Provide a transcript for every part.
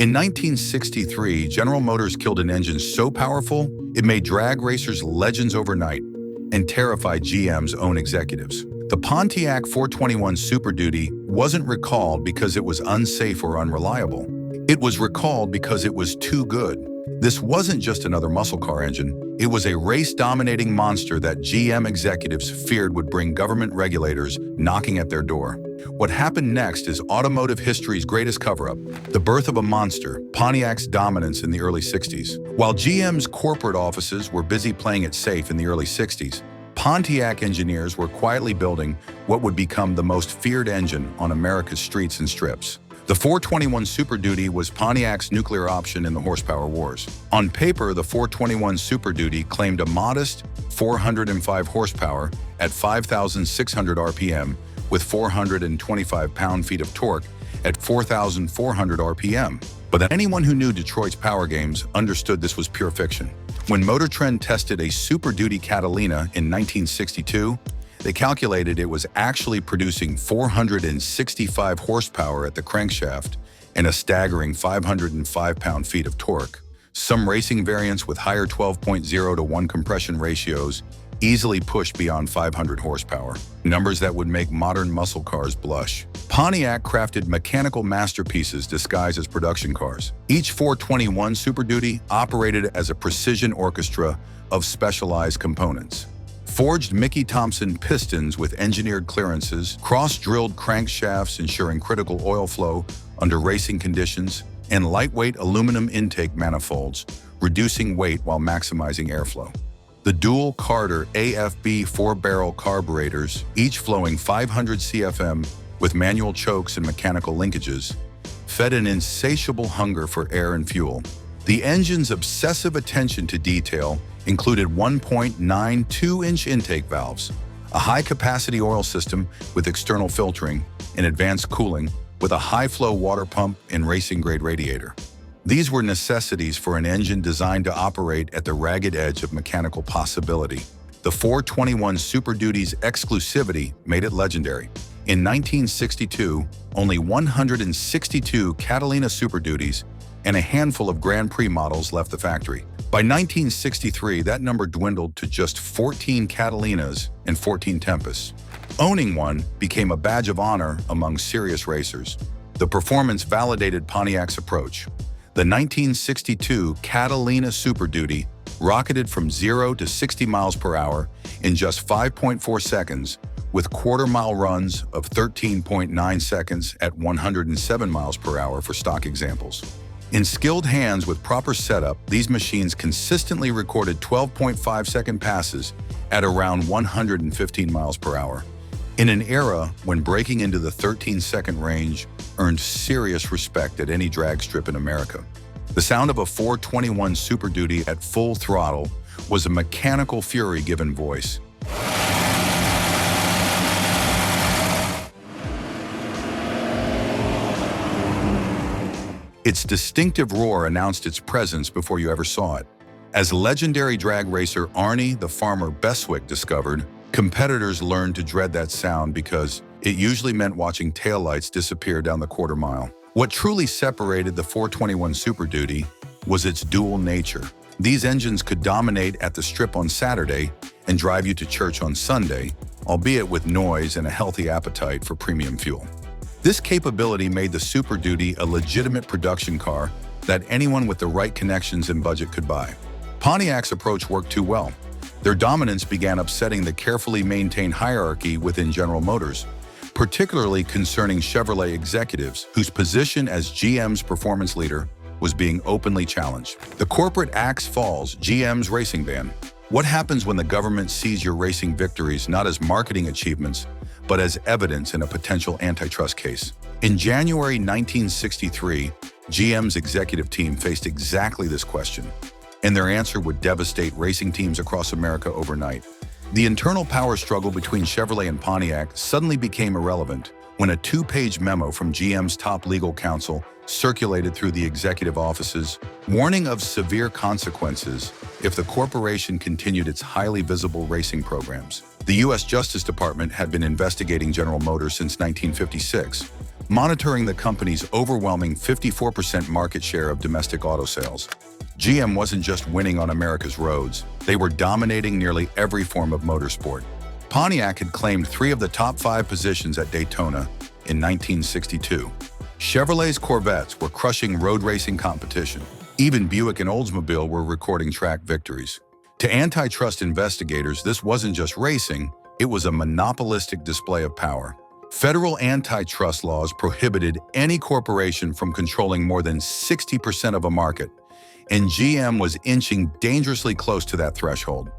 In 1963, General Motors killed an engine so powerful, it made drag racers legends overnight and terrified GM's own executives. The Pontiac 421 Super Duty wasn't recalled because it was unsafe or unreliable. It was recalled because it was too good. This wasn't just another muscle car engine. It was a race-dominating monster that GM executives feared would bring government regulators knocking at their door. What happened next is automotive history's greatest cover-up, the birth of a monster, Pontiac's dominance in the early 60s. While GM's corporate offices were busy playing it safe in the early 60s, Pontiac engineers were quietly building what would become the most feared engine on America's streets and strips. The 421 Super Duty was Pontiac's nuclear option in the horsepower wars. On paper, the 421 Super Duty claimed a modest 405 horsepower at 5,600 RPM with 425 pound-feet of torque at 4,400 RPM. But anyone who knew Detroit's power games understood this was pure fiction. When Motor Trend tested a Super Duty Catalina in 1962, they calculated it was actually producing 465 horsepower at the crankshaft and a staggering 505 pound-feet of torque. Some racing variants with higher 12.0 to 1 compression ratios easily pushed beyond 500 horsepower, numbers that would make modern muscle cars blush. Pontiac crafted mechanical masterpieces disguised as production cars. Each 421 Super Duty operated as a precision orchestra of specialized components. Forged Mickey Thompson pistons with engineered clearances, cross-drilled crankshafts ensuring critical oil flow under racing conditions, and lightweight aluminum intake manifolds, reducing weight while maximizing airflow. The dual Carter AFB 4-barrel carburetors, each flowing 500 CFM with manual chokes and mechanical linkages, fed an insatiable hunger for air and fuel. The engine's obsessive attention to detail included 1.92-inch intake valves, a high-capacity oil system with external filtering, and advanced cooling with a high-flow water pump and racing-grade radiator. These were necessities for an engine designed to operate at the ragged edge of mechanical possibility. The 421 Super Duty's exclusivity made it legendary. In 1962, only 162 Catalina Super Duties and a handful of Grand Prix models left the factory. By 1963, that number dwindled to just 14 Catalinas and 14 Tempests. Owning one became a badge of honor among serious racers. The performance validated Pontiac's approach. The 1962 Catalina Super Duty rocketed from 0 to 60 miles per hour in just 5.4 seconds, with quarter-mile runs of 13.9 seconds at 107 miles per hour for stock examples. In skilled hands with proper setup, these machines consistently recorded 12.5-second passes at around 115 miles per hour. In an era when breaking into the 13-second range earned serious respect at any drag strip in America. The sound of a 421 Super Duty at full throttle was a mechanical fury given voice. Its distinctive roar announced its presence before you ever saw it. As legendary drag racer Arnie the Farmer Beswick discovered, competitors learned to dread that sound because it usually meant watching taillights disappear down the quarter mile. What truly separated the 421 Super Duty was its dual nature. These engines could dominate at the strip on Saturday and drive you to church on Sunday, albeit with noise and a healthy appetite for premium fuel. This capability made the Super Duty a legitimate production car that anyone with the right connections and budget could buy. Pontiac's approach worked too well. Their dominance began upsetting the carefully maintained hierarchy within General Motors, particularly concerning Chevrolet executives whose position as GM's performance leader was being openly challenged. The corporate axe falls, GM's racing ban. What happens when the government sees your racing victories not as marketing achievements, but as evidence in a potential antitrust case? In January 1963, GM's executive team faced exactly this question, and their answer would devastate racing teams across America overnight. The internal power struggle between Chevrolet and Pontiac suddenly became irrelevant when a 2-page memo from GM's top legal counsel circulated through the executive offices, warning of severe consequences if the corporation continued its highly visible racing programs. The U.S. Justice Department had been investigating General Motors since 1956, monitoring the company's overwhelming 54% market share of domestic auto sales. GM wasn't just winning on America's roads, they were dominating nearly every form of motorsport. Pontiac had claimed 3 of the top 5 positions at Daytona in 1962. Chevrolet's Corvettes were crushing road racing competition. Even Buick and Oldsmobile were recording track victories. To antitrust investigators, this wasn't just racing, it was a monopolistic display of power. Federal antitrust laws prohibited any corporation from controlling more than 60% of a market, and GM was inching dangerously close to that threshold.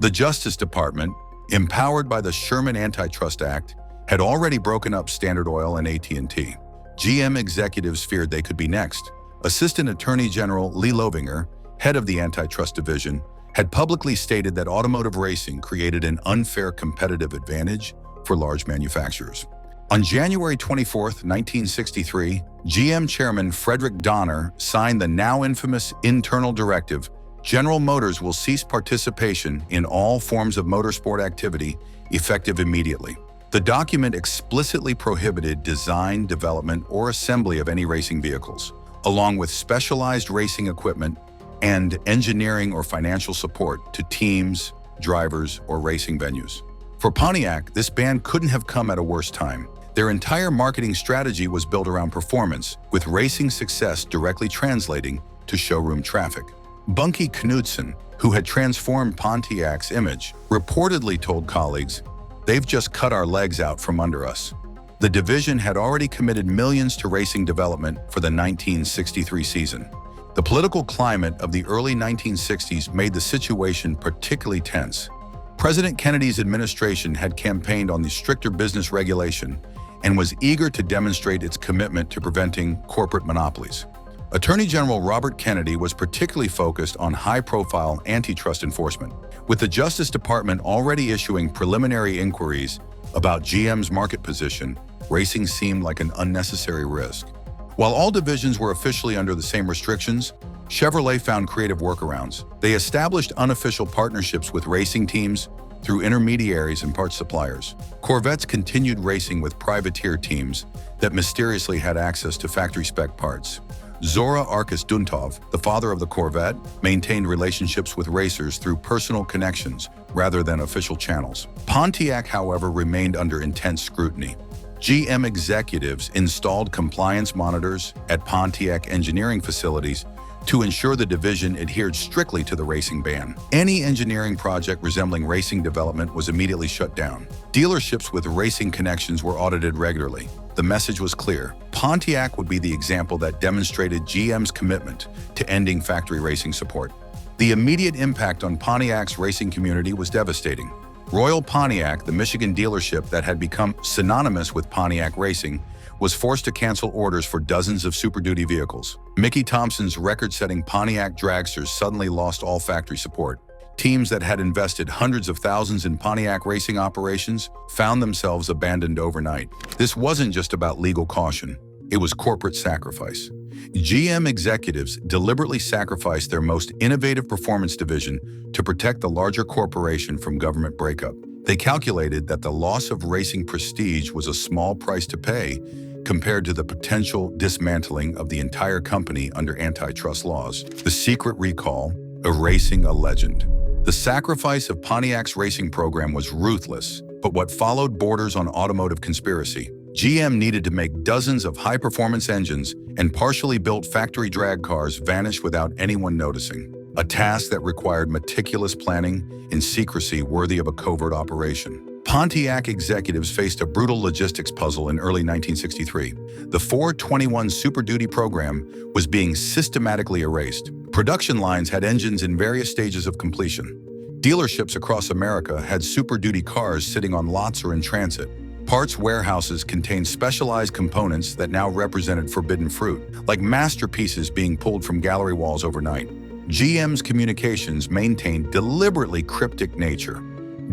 The Justice Department, empowered by the Sherman Antitrust Act, had already broken up Standard Oil and AT&T. GM executives feared they could be next. Assistant Attorney General Lee Lovinger, head of the Antitrust Division, had publicly stated that automotive racing created an unfair competitive advantage for large manufacturers. On January 24, 1963, GM Chairman Frederick Donner signed the now infamous internal directive, General Motors will cease participation in all forms of motorsport activity, effective immediately. The document explicitly prohibited design, development, or assembly of any racing vehicles, along with specialized racing equipment and engineering or financial support to teams, drivers, or racing venues. For Pontiac, this ban couldn't have come at a worse time. Their entire marketing strategy was built around performance, with racing success directly translating to showroom traffic. Bunky Knudsen, who had transformed Pontiac's image, reportedly told colleagues, "They've just cut our legs out from under us." The division had already committed millions to racing development for the 1963 season. The political climate of the early 1960s made the situation particularly tense. President Kennedy's administration had campaigned on the stricter business regulation and was eager to demonstrate its commitment to preventing corporate monopolies. Attorney General Robert Kennedy was particularly focused on high-profile antitrust enforcement. With the Justice Department already issuing preliminary inquiries about GM's market position, racing seemed like an unnecessary risk. While all divisions were officially under the same restrictions, Chevrolet found creative workarounds. They established unofficial partnerships with racing teams through intermediaries and parts suppliers. Corvettes continued racing with privateer teams that mysteriously had access to factory-spec parts. Zora Arkus Duntov, the father of the Corvette, maintained relationships with racers through personal connections rather than official channels. Pontiac, however, remained under intense scrutiny. GM executives installed compliance monitors at Pontiac engineering facilities to ensure the division adhered strictly to the racing ban. Any engineering project resembling racing development was immediately shut down. Dealerships with racing connections were audited regularly. The message was clear. Pontiac would be the example that demonstrated GM's commitment to ending factory racing support. The immediate impact on Pontiac's racing community was devastating. Royal Pontiac, the Michigan dealership that had become synonymous with Pontiac racing, was forced to cancel orders for dozens of Super Duty vehicles. Mickey Thompson's record-setting Pontiac dragsters suddenly lost all factory support. Teams that had invested hundreds of thousands in Pontiac racing operations found themselves abandoned overnight. This wasn't just about legal caution, it was corporate sacrifice. GM executives deliberately sacrificed their most innovative performance division to protect the larger corporation from government breakup. They calculated that the loss of racing prestige was a small price to pay compared to the potential dismantling of the entire company under antitrust laws. The secret recall, erasing a legend. The sacrifice of Pontiac's racing program was ruthless, but what followed borders on automotive conspiracy. GM needed to make dozens of high-performance engines and partially built factory drag cars vanish without anyone noticing, a task that required meticulous planning and secrecy worthy of a covert operation. Pontiac executives faced a brutal logistics puzzle in early 1963. The 421 Super Duty program was being systematically erased. Production lines had engines in various stages of completion. Dealerships across America had Super Duty cars sitting on lots or in transit. Parts warehouses contained specialized components that now represented forbidden fruit, like masterpieces being pulled from gallery walls overnight. GM's communications maintained deliberately cryptic nature.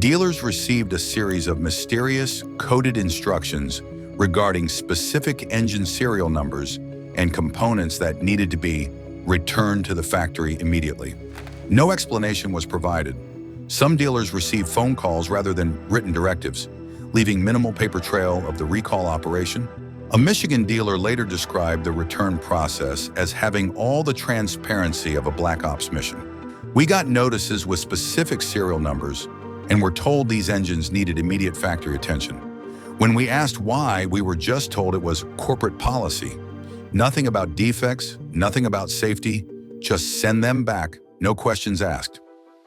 Dealers received a series of mysterious, coded instructions regarding specific engine serial numbers and components that needed to be returned to the factory immediately. No explanation was provided. Some dealers received phone calls rather than written directives, leaving minimal paper trail of the recall operation. A Michigan dealer later described the return process as having all the transparency of a black ops mission. We got notices with specific serial numbers and were told these engines needed immediate factory attention. When we asked why, we were just told it was corporate policy. Nothing about defects, nothing about safety, just send them back, no questions asked.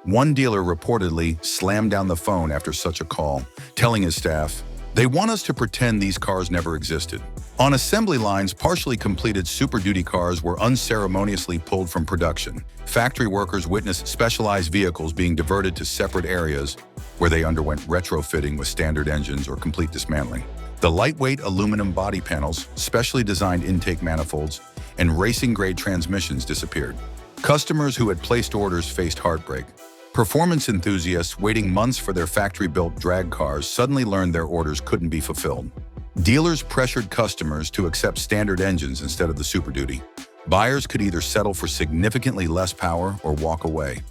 One dealer reportedly slammed down the phone after such a call, telling his staff, "They want us to pretend these cars never existed." On assembly lines, partially completed Super Duty cars were unceremoniously pulled from production. Factory workers witnessed specialized vehicles being diverted to separate areas where they underwent retrofitting with standard engines or complete dismantling. The lightweight aluminum body panels, specially designed intake manifolds, and racing-grade transmissions disappeared. Customers who had placed orders faced heartbreak. Performance enthusiasts waiting months for their factory-built drag cars suddenly learned their orders couldn't be fulfilled. Dealers pressured customers to accept standard engines instead of the Super Duty. Buyers could either settle for significantly less power or walk away.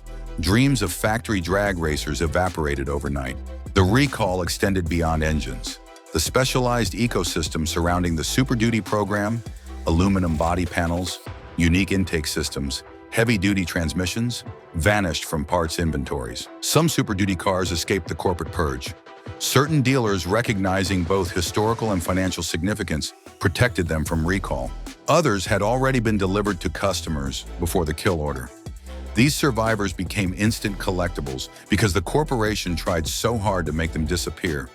Dreams of factory drag racers evaporated overnight. The recall extended beyond engines. The specialized ecosystem surrounding the Super Duty program, aluminum body panels, unique intake systems, heavy-duty transmissions, vanished from parts inventories. Some Super Duty cars escaped the corporate purge. Certain dealers, recognizing both historical and financial significance, protected them from recall. Others had already been delivered to customers before the kill order. These survivors became instant collectibles because the corporation tried so hard to make them disappear.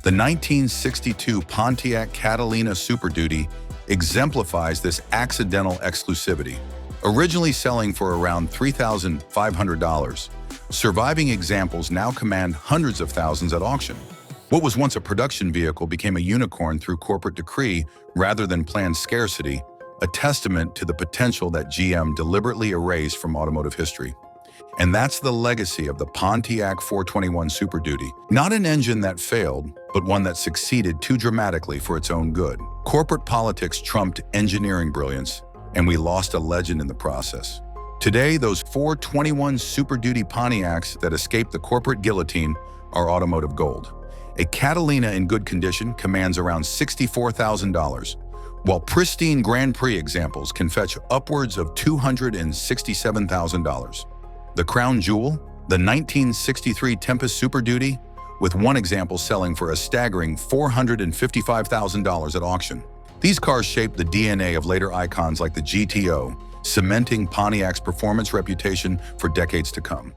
The 1962 Pontiac Catalina Super Duty exemplifies this accidental exclusivity. Originally selling for around $3,500, surviving examples now command hundreds of thousands at auction. What was once a production vehicle became a unicorn through corporate decree rather than planned scarcity, a testament to the potential that GM deliberately erased from automotive history. And that's the legacy of the Pontiac 421 Super Duty. Not an engine that failed, but one that succeeded too dramatically for its own good. Corporate politics trumped engineering brilliance, and we lost a legend in the process. Today, those 421 Super Duty Pontiacs that escaped the corporate guillotine are automotive gold. A Catalina in good condition commands around $64,000, while pristine Grand Prix examples can fetch upwards of $267,000. The crown jewel, the 1963 Tempest Super Duty, with one example selling for a staggering $455,000 at auction. These cars shaped the DNA of later icons like the GTO, cementing Pontiac's performance reputation for decades to come.